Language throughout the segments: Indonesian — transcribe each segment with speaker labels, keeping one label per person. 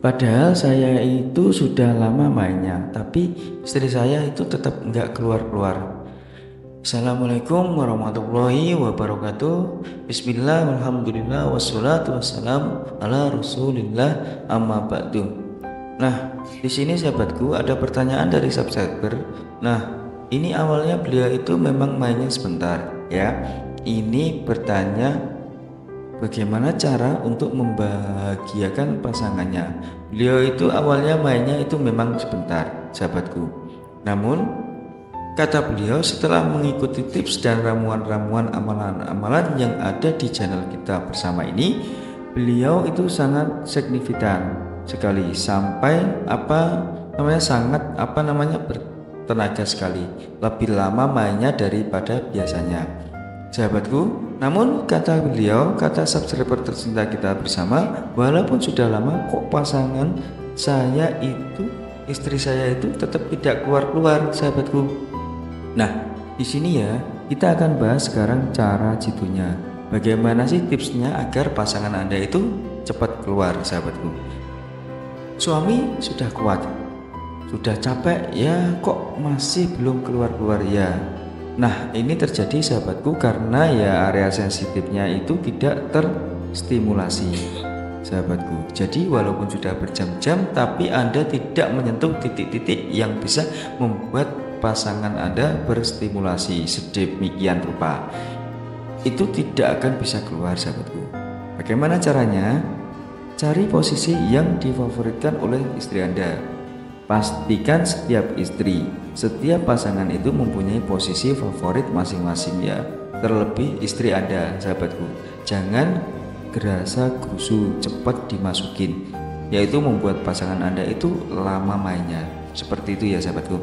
Speaker 1: Padahal saya itu sudah lama mainnya, tapi istri saya itu tetap nggak keluar-keluar. Assalamualaikum warahmatullahi wabarakatuh. Bismillah, alhamdulillah, wassalatu wassalamu ala rasulillah, amma ba'du. Nah, di sini sahabatku ada pertanyaan dari subscriber. Nah, ini awalnya beliau itu memang mainnya sebentar ya. Ini bertanya bagaimana cara untuk membahagiakan pasangannya. Beliau itu awalnya mainnya itu memang sebentar, sahabatku. Namun kata beliau, setelah mengikuti tips dan ramuan-ramuan amalan-amalan yang ada di channel kita bersama ini, beliau itu sangat signifikan sekali sampai sangat bertenaga sekali, lebih lama mainnya daripada biasanya, sahabatku. Namun kata beliau, kata subscriber tercinta kita bersama, walaupun sudah lama kok pasangan saya itu, istri saya itu tetap tidak keluar-keluar, sahabatku. Nah, di sini ya, kita akan bahas sekarang cara jitunya. Bagaimana sih tipsnya agar pasangan Anda itu cepat keluar, sahabatku? Suami sudah kuat, sudah capek, ya kok masih belum keluar-keluar ya. Nah, ini terjadi, sahabatku, karena ya area sensitifnya itu tidak terstimulasi, sahabatku. Jadi walaupun sudah berjam-jam, tapi Anda tidak menyentuh titik-titik yang bisa membuat pasangan Anda berstimulasi sedemikian rupa, itu tidak akan bisa keluar, sahabatku. Bagaimana caranya? Cari posisi yang difavoritkan oleh istri Anda. Pastikan setiap istri, setiap pasangan itu mempunyai posisi favorit masing-masing ya. Terlebih istri Anda, sahabatku. Jangan gerasa gerusu cepat dimasukin, yaitu membuat pasangan Anda itu lama mainnya. Seperti itu ya, sahabatku.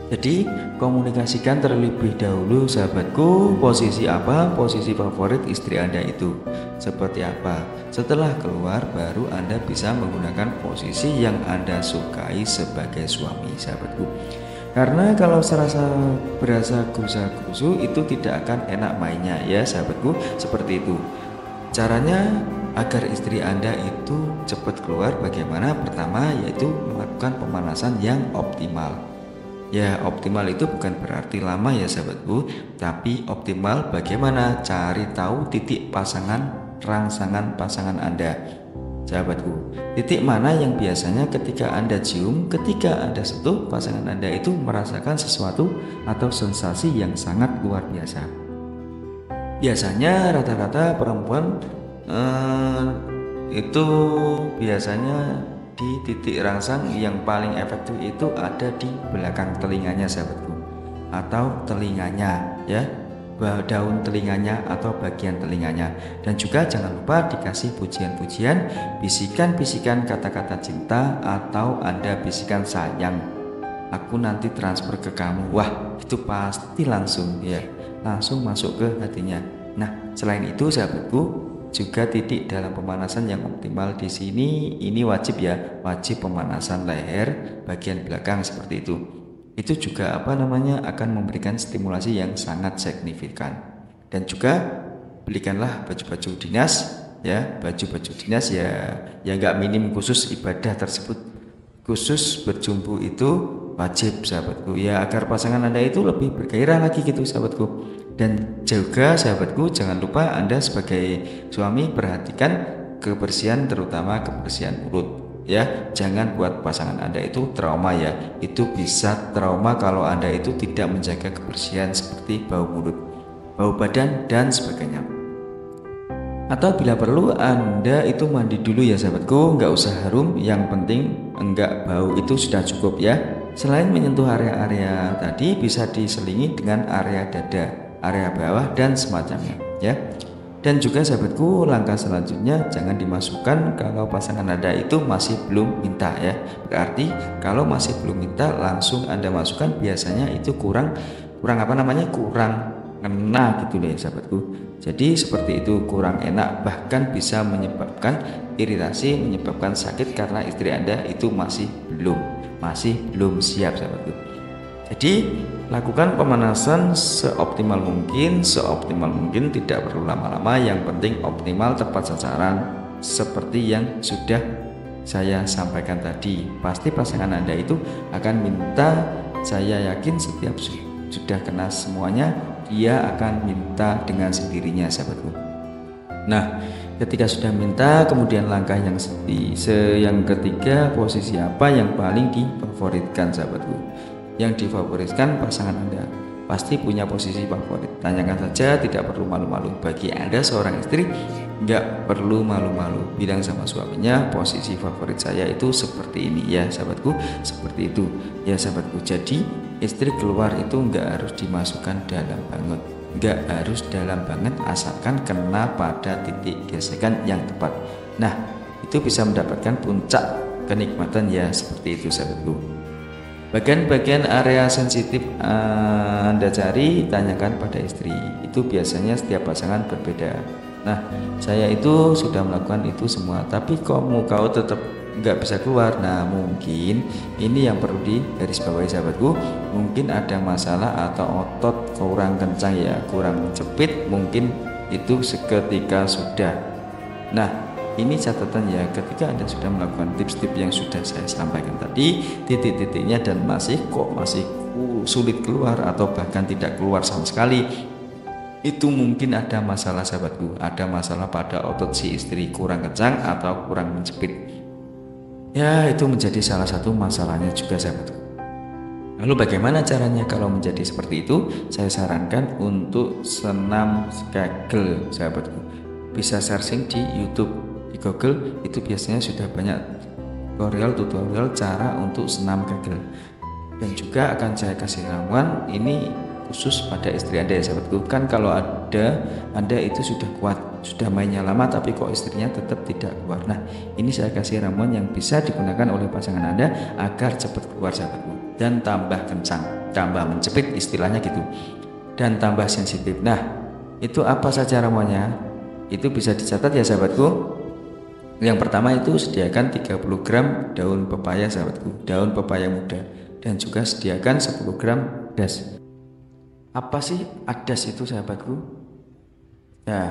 Speaker 1: Jadi komunikasikan terlebih dahulu, sahabatku, posisi apa, posisi favorit istri Anda itu seperti apa. Setelah keluar baru Anda bisa menggunakan posisi yang Anda sukai sebagai suami, sahabatku. Karena kalau berasa gerusa-gerusu itu tidak akan enak mainnya ya, sahabatku. Seperti itu caranya agar istri Anda itu cepat keluar. Bagaimana? Pertama yaitu melakukan pemanasan yang optimal. Ya, optimal itu bukan berarti lama ya, sahabatku, tapi optimal bagaimana cari tahu titik rangsangan pasangan Anda, sahabatku. Titik mana yang biasanya ketika Anda cium, ketika Anda sentuh, pasangan Anda itu merasakan sesuatu atau sensasi yang sangat luar biasa. Biasanya rata-rata perempuan itu biasanya di titik rangsang yang paling efektif itu ada di belakang telinganya, sahabatku, atau telinganya ya, daun telinganya atau bagian telinganya. Dan juga jangan lupa dikasih pujian-pujian, bisikan-bisikan kata-kata cinta, atau Anda bisikan sayang, aku nanti transfer ke kamu. Wah, itu pasti langsung ya, langsung masuk ke hatinya. Nah, selain itu, sahabatku, juga titik dalam pemanasan yang optimal di sini ini wajib ya, wajib pemanasan leher bagian belakang seperti itu. Itu juga akan memberikan stimulasi yang sangat signifikan. Dan juga belikanlah baju-baju dinas ya, baju-baju dinas ya, yang nggak minim khusus ibadah tersebut. Khusus berjumpu itu wajib, sahabatku, ya agar pasangan Anda itu lebih bergairah lagi gitu, sahabatku. Dan juga, sahabatku, jangan lupa Anda sebagai suami perhatikan kebersihan, terutama kebersihan mulut ya. Jangan buat pasangan Anda itu trauma ya. Itu bisa trauma kalau Anda itu tidak menjaga kebersihan seperti bau mulut, bau badan, dan sebagainya. Atau bila perlu Anda itu mandi dulu ya, sahabatku, nggak usah harum, yang penting enggak bau, itu sudah cukup ya. Selain menyentuh area-area tadi, bisa diselingi dengan area dada, area bawah, dan semacamnya ya. Dan juga, sahabatku, langkah selanjutnya jangan dimasukkan kalau pasangan Anda itu masih belum minta ya. Berarti kalau masih belum minta langsung Anda masukkan, biasanya itu kurang ngena gitu loh ya, sahabatku. Jadi seperti itu, kurang enak, bahkan bisa menyebabkan iritasi, menyebabkan sakit karena istri Anda itu masih belum siap, sahabatku. Jadi lakukan pemanasan seoptimal mungkin, tidak perlu lama-lama, yang penting optimal, tepat sasaran, seperti yang sudah saya sampaikan tadi. Pasti pasangan Anda itu akan minta, saya yakin setiap sudah kena semuanya, dia akan minta dengan sendirinya, sahabatku. Nah, ketika sudah minta, kemudian langkah yang ketiga, posisi apa yang paling difavoritkan, sahabatku? Yang difavoritkan pasangan Anda pasti punya posisi favorit. Tanyakan saja, tidak perlu malu-malu. Bagi Anda seorang istri, nggak perlu malu-malu. Bilang sama suaminya, posisi favorit saya itu seperti ini ya sahabatku, seperti itu ya sahabatku. Jadi istri keluar itu nggak harus dimasukkan dalam banget, nggak harus dalam banget, asalkan kena pada titik gesekan yang tepat. Nah, itu bisa mendapatkan puncak kenikmatan ya, seperti itu sahabatku. Bagian-bagian area sensitif Anda cari, tanyakan pada istri. Itu biasanya setiap pasangan berbeda. Nah, saya itu sudah melakukan itu semua, tapi kau tetap nggak bisa keluar. Nah, mungkin ini yang perlu digarisbawahi sahabatku. Mungkin ada masalah atau otot kurang kencang ya, kurang menjepit, mungkin itu seketika sudah. Nah, ini catatan ya, ketika Anda sudah melakukan tips-tips yang sudah saya sampaikan tadi, titik-titiknya dan masih sulit keluar atau bahkan tidak keluar sama sekali, itu mungkin ada masalah sahabatku, ada masalah pada otot si istri kurang kencang atau kurang menjepit. Ya, itu menjadi salah satu masalahnya juga sahabatku. Lalu bagaimana caranya kalau menjadi seperti itu? Saya sarankan untuk senam Kegel sahabatku. Bisa searching di YouTube, di Google itu biasanya sudah banyak tutorial cara untuk senam Kegel. Dan juga akan saya kasih ramuan ini khusus pada istri Anda ya sahabatku. Kan kalau Anda itu sudah kuat, sudah mainnya lama tapi kok istrinya tetap tidak keluar. Nah, ini saya kasih ramuan yang bisa digunakan oleh pasangan Anda agar cepat keluar sahabatku, dan tambah kencang, tambah menjepit istilahnya gitu, dan tambah sensitif. Nah, itu apa saja ramuannya? Itu bisa dicatat ya sahabatku. Yang pertama itu sediakan 30 gram daun pepaya sahabatku, daun pepaya muda, dan juga sediakan 10 gram adas. Apa sih adas itu sahabatku? Nah,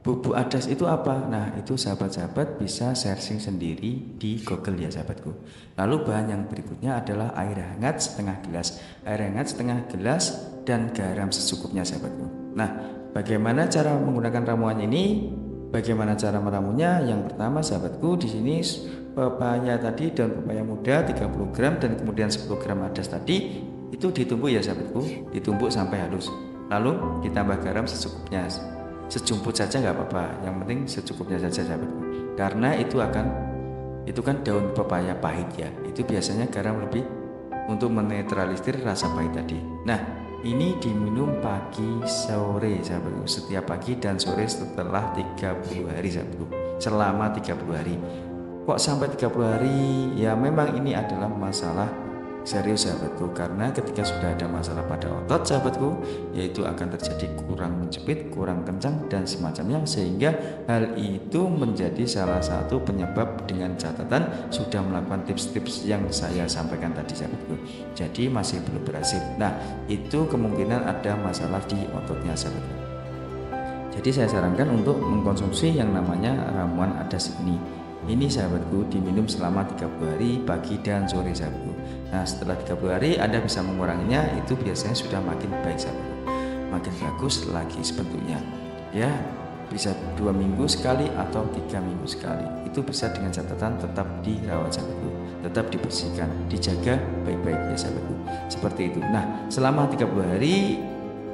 Speaker 1: bubuk adas itu apa? Nah, itu sahabat-sahabat bisa searching sendiri di Google ya sahabatku. Lalu bahan yang berikutnya adalah air hangat setengah gelas, dan garam secukupnya sahabatku. Nah, bagaimana cara menggunakan ramuan ini? Bagaimana cara meramunya? Yang pertama sahabatku, di sini pepaya tadi, daun pepaya muda 30 gram dan kemudian 10 gram adas tadi itu ditumbuk ya sahabatku, ditumbuk sampai halus. Lalu ditambah garam secukupnya, sejumput saja nggak apa-apa, yang penting secukupnya saja sahabatku. Karena itu kan daun pepaya pahit ya, itu biasanya garam lebih untuk menetralisir rasa pahit tadi. Nah, ini diminum pagi sore sahabatku, setiap pagi dan sore setelah 30 hari sahabatku, selama 30 hari. Kok sampai 30 hari? Ya memang ini adalah masalah serius sahabatku, karena ketika sudah ada masalah pada otot sahabatku, yaitu akan terjadi kurang menjepit, kurang kencang dan semacamnya, sehingga hal itu menjadi salah satu penyebab dengan catatan sudah melakukan tips-tips yang saya sampaikan tadi sahabatku, jadi masih belum berhasil. Nah, itu kemungkinan ada masalah di ototnya sahabatku. Jadi saya sarankan untuk mengkonsumsi yang namanya ramuan adas ini. Ini sahabatku diminum selama 30 hari pagi dan sore sahabatku. Nah, setelah 30 hari Anda bisa menguranginya, itu biasanya sudah makin baik sahabatku, makin bagus lagi bentuknya ya, bisa 2 minggu sekali atau 3 minggu sekali. Itu bisa dengan catatan tetap dirawat sahabatku, tetap dibersihkan, dijaga baik-baik ya sahabatku, seperti itu. Nah, selama 30 hari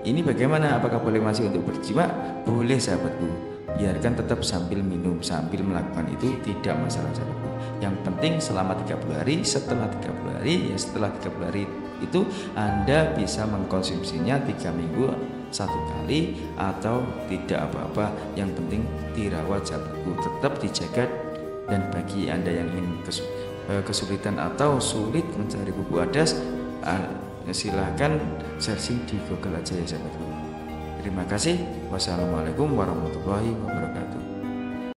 Speaker 1: ini bagaimana? Apakah boleh masih untuk berjima? Boleh sahabatku, biarkan tetap sambil minum, sambil melakukan itu tidak masalah sahabatku. Yang penting selama 30 hari, setelah 30 hari ya, setelah 30 hari itu Anda bisa mengkonsumsinya 3 minggu 1 kali atau tidak apa-apa, yang penting dirawat sahabatku, tetap dijaga. Dan bagi Anda yang ingin kesulitan atau sulit mencari bubuk adas, silahkan searching di Google aja ya sahabatku. Terima kasih. Wassalamualaikum warahmatullahi wabarakatuh.